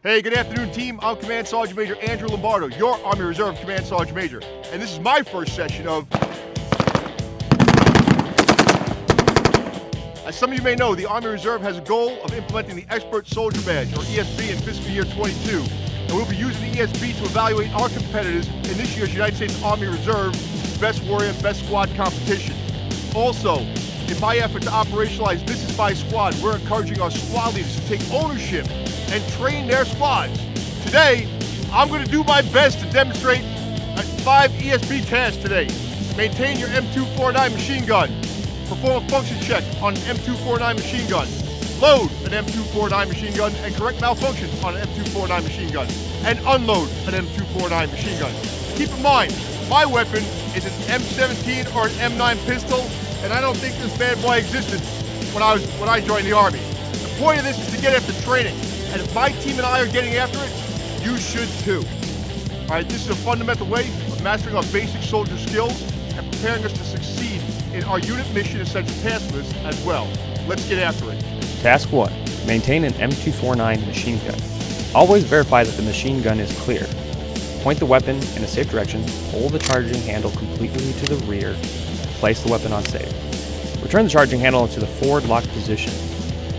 Hey, good afternoon, team. I'm Command Sergeant Major Andrew Lombardo, your Army Reserve Command Sergeant Major. And this is my first session of... As some of you may know, the Army Reserve has a goal of implementing the Expert Soldier Badge, or ESB, in fiscal year 22. And we'll be using the ESB to evaluate our competitors in this year's United States Army Reserve Best Warrior, Best Squad competition. Also, in my effort to operationalize This Is My Squad, we're encouraging our squad leaders to take ownership and train their squads. Today, I'm going to do my best to demonstrate 5 ESB tasks today. Maintain your M249 machine gun. Perform a function check on an M249 machine gun. Load an M249 machine gun and correct malfunctions on an M249 machine gun. And unload an M249 machine gun. Keep in mind, my weapon is an M17 or an M9 pistol, and I don't think this bad boy existed when I joined the Army. The point of this is to get after training. And if my team and I are getting after it, you should too. All right, this is a fundamental way of mastering our basic soldier skills and preparing us to succeed in our unit mission essential task list as well. Let's get after it. Task 1. Maintain an M249 machine gun. Always verify that the machine gun is clear. Point the weapon in a safe direction, hold the charging handle completely to the rear, place the weapon on safe. Return the charging handle into the forward locked position.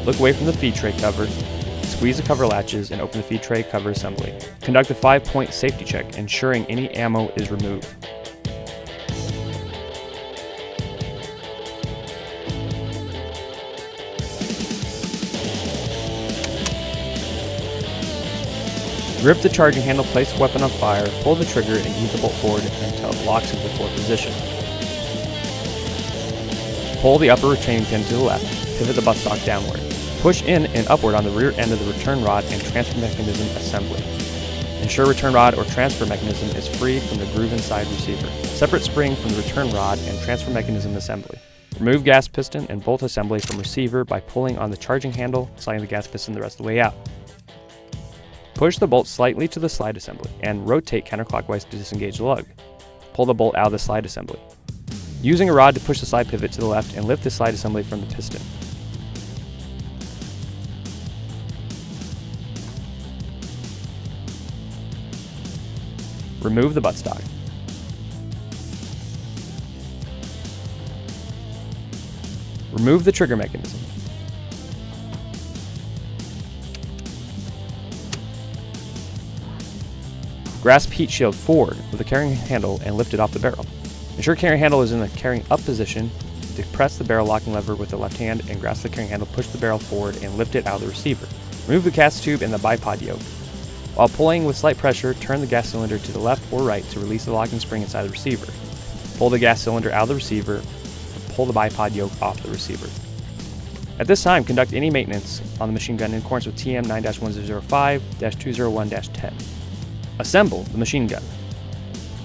Look away from the feed tray cover. Squeeze the cover latches and open the feed tray cover assembly. Conduct a 5-point safety check, ensuring any ammo is removed. Grip the charging handle, place the weapon on fire, pull the trigger, and move the bolt forward until it locks into the forward position. Pull the upper retaining pin to the left, pivot the buttstock downward. Push in and upward on the rear end of the return rod and transfer mechanism assembly. Ensure return rod or transfer mechanism is free from the groove inside receiver. Separate spring from the return rod and transfer mechanism assembly. Remove gas piston and bolt assembly from receiver by pulling on the charging handle, sliding the gas piston the rest of the way out. Push the bolt slightly to the slide assembly and rotate counterclockwise to disengage the lug. Pull the bolt out of the slide assembly. Using a rod to push the slide pivot to the left and lift the slide assembly from the piston. Remove the buttstock. Remove the trigger mechanism. Grasp heat shield forward with the carrying handle and lift it off the barrel. Ensure carrying handle is in the carrying up position. Depress the barrel locking lever with the left hand and grasp the carrying handle, push the barrel forward and lift it out of the receiver. Remove the gas tube and the bipod yoke. While pulling with slight pressure, turn the gas cylinder to the left or right to release the locking spring inside the receiver. Pull the gas cylinder out of the receiver and pull the bipod yoke off the receiver. At this time, conduct any maintenance on the machine gun in accordance with TM 9-1005-201-10. Assemble the machine gun.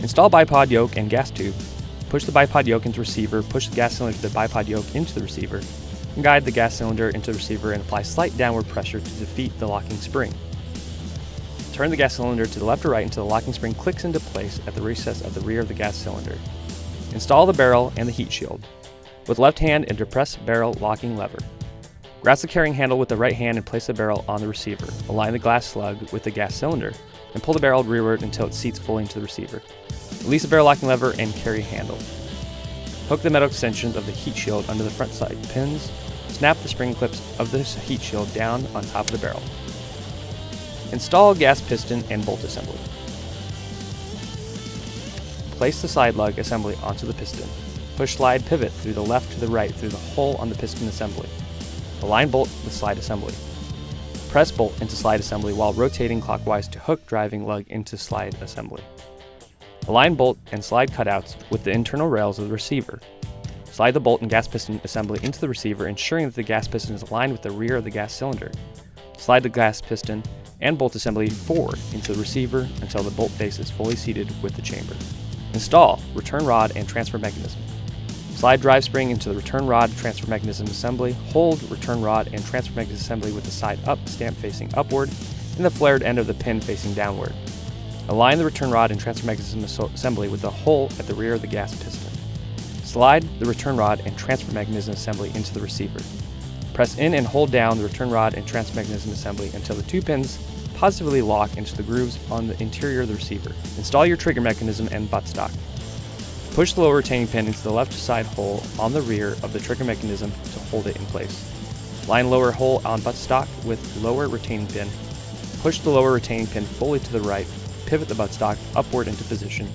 Install bipod yoke and gas tube. Push the bipod yoke into receiver, push the gas cylinder to the bipod yoke into the receiver, and guide the gas cylinder into the receiver and apply slight downward pressure to defeat the locking spring. Turn the gas cylinder to the left or right until the locking spring clicks into place at the recess of the rear of the gas cylinder. Install the barrel and the heat shield. With the left hand and depress barrel locking lever. Grasp the carrying handle with the right hand and place the barrel on the receiver. Align the glass slug with the gas cylinder and pull the barrel rearward until it seats fully into the receiver. Release the barrel locking lever and carry handle. Hook the metal extensions of the heat shield under the front side pins. Snap the spring clips of this heat shield down on top of the barrel. Install gas piston and bolt assembly. Place the slide lug assembly onto the piston. Push slide pivot through the left to the right through the hole on the piston assembly. Align bolt with slide assembly. Press bolt into slide assembly while rotating clockwise to hook driving lug into slide assembly. Align bolt and slide cutouts with the internal rails of the receiver. Slide the bolt and gas piston assembly into the receiver, ensuring that the gas piston is aligned with the rear of the gas cylinder. Slide the gas piston and bolt assembly forward into the receiver until the bolt face is fully seated with the chamber. Install return rod and transfer mechanism. Slide drive spring into the return rod transfer mechanism assembly. Hold return rod and transfer mechanism assembly with the side up stamp facing upward and the flared end of the pin facing downward. Align the return rod and transfer mechanism assembly with the hole at the rear of the gas piston. Slide the return rod and transfer mechanism assembly into the receiver. Press in and hold down the return rod and transfer mechanism assembly until the two pins positively lock into the grooves on the interior of the receiver. Install your trigger mechanism and buttstock. Push the lower retaining pin into the left side hole on the rear of the trigger mechanism to hold it in place. Line lower hole on buttstock with lower retaining pin. Push the lower retaining pin fully to the right. Pivot the buttstock upward into position.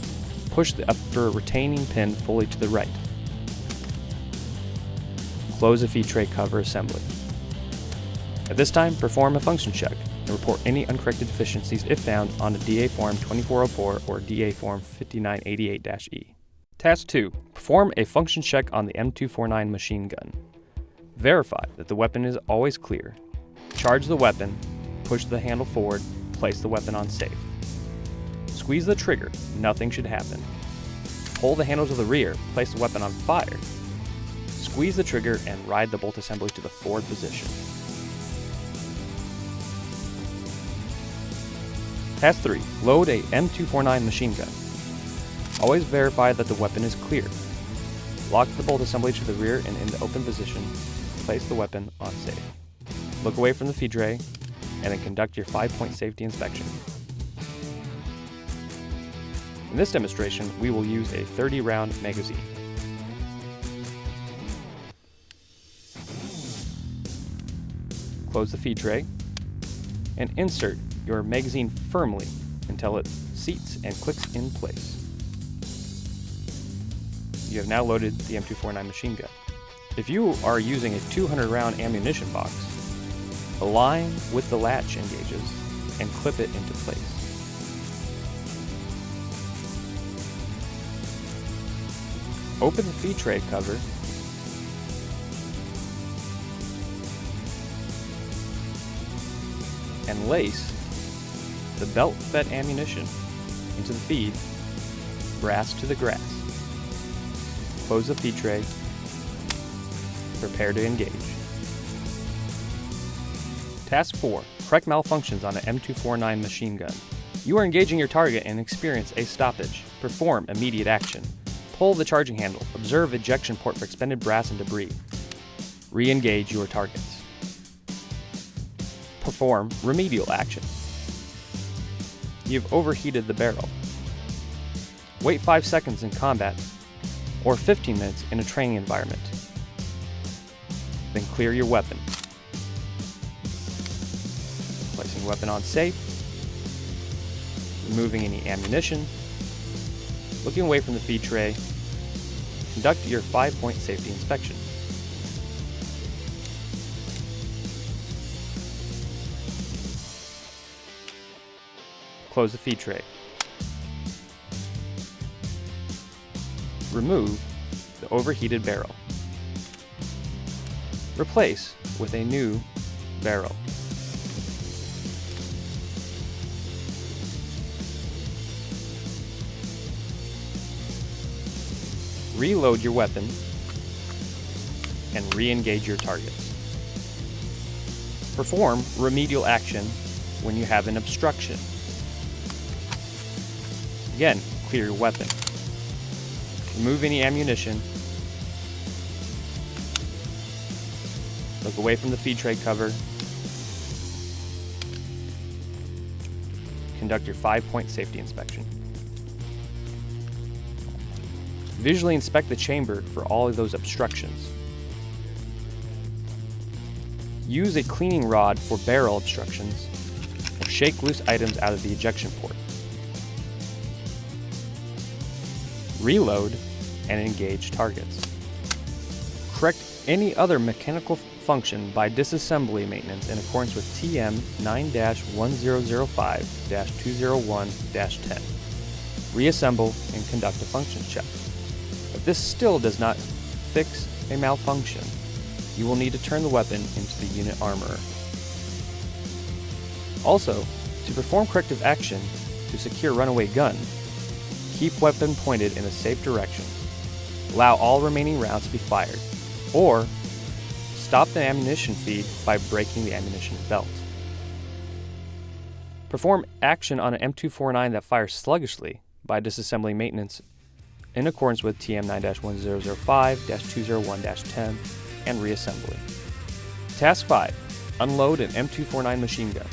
Push the upper retaining pin fully to the right. Close the feed tray cover assembly. At this time, perform a function check and report any uncorrected deficiencies if found on the DA Form 2404 or DA Form 5988-E. Task 2. Perform a function check on the M249 machine gun. Verify that the weapon is always clear. Charge the weapon, push the handle forward, place the weapon on safe. Squeeze the trigger, nothing should happen. Pull the handle to the rear, place the weapon on fire. Squeeze the trigger and ride the bolt assembly to the forward position. Task 3. Load a M249 machine gun. Always verify that the weapon is clear. Lock the bolt assembly to the rear and in the open position. Place the weapon on safe. Look away from the feed tray and then conduct your 5-point safety inspection. In this demonstration, we will use a 30-round magazine. Close the feed tray and insert your magazine firmly until it seats and clicks in place. You have now loaded the M249 machine gun. If you are using a 200-round ammunition box, align with the latch engages and clip it into place. Open the feed tray cover and lace the belt-fed ammunition into the feed, brass to the grass. Close the feed tray. Prepare to engage. Task 4. Correct malfunctions on an M249 machine gun. You are engaging your target and experience a stoppage. Perform immediate action. Pull the charging handle. Observe ejection port for expended brass and debris. Re-engage your targets. Perform remedial action. You've overheated the barrel. Wait 5 seconds in combat or 15 minutes in a training environment. Then clear your weapon. Placing weapon on safe. Removing any ammunition. Looking away from the feed tray. Conduct your 5-point safety inspection. Close the feed tray. Remove the overheated barrel. Replace with a new barrel. Reload your weapon and re-engage your targets. Perform remedial action when you have an obstruction. Again, clear your weapon. Remove any ammunition. Look away from the feed tray cover. Conduct your 5-point safety inspection. Visually inspect the chamber for all of those obstructions. Use a cleaning rod for barrel obstructions, or shake loose items out of the ejection port. Reload and engage targets. Correct any other mechanical function by disassembly maintenance in accordance with TM 9-1005-201-10. Reassemble and conduct a function check. If this still does not fix a malfunction, you will need to turn the weapon into the unit armorer. Also, to perform corrective action to secure runaway gun, keep weapon pointed in a safe direction. Allow all remaining rounds to be fired, or stop the ammunition feed by breaking the ammunition belt. Perform action on an M249 that fires sluggishly by disassembling maintenance in accordance with TM 9-1005-201-10 and reassembly. Task 5. Unload an M249 machine gun.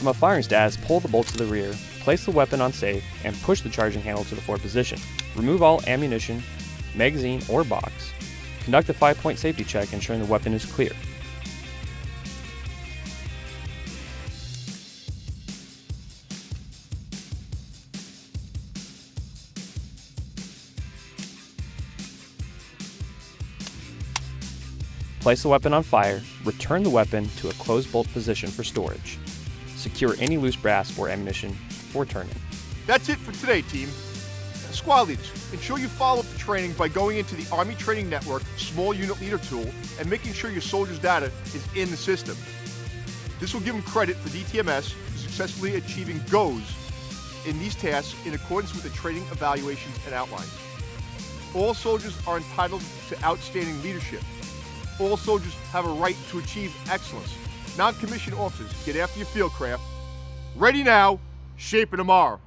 From a firing stance, pull the bolt to the rear, place the weapon on safe, and push the charging handle to the forward position. Remove all ammunition, magazine, or box. Conduct a 5-point safety check, ensuring the weapon is clear. Place the weapon on fire, return the weapon to a closed bolt position for storage. Secure any loose brass or ammunition before turning. That's it for today, team. Squad leaders, ensure you follow up the training by going into the Army Training Network Small Unit Leader tool and making sure your soldiers' data is in the system. This will give them credit for DTMS for successfully achieving GOES in these tasks in accordance with the training evaluations and outlines. All soldiers are entitled to outstanding leadership. All soldiers have a right to achieve excellence. Non-commissioned officers, get after your field craft. Ready now, shaping tomorrow.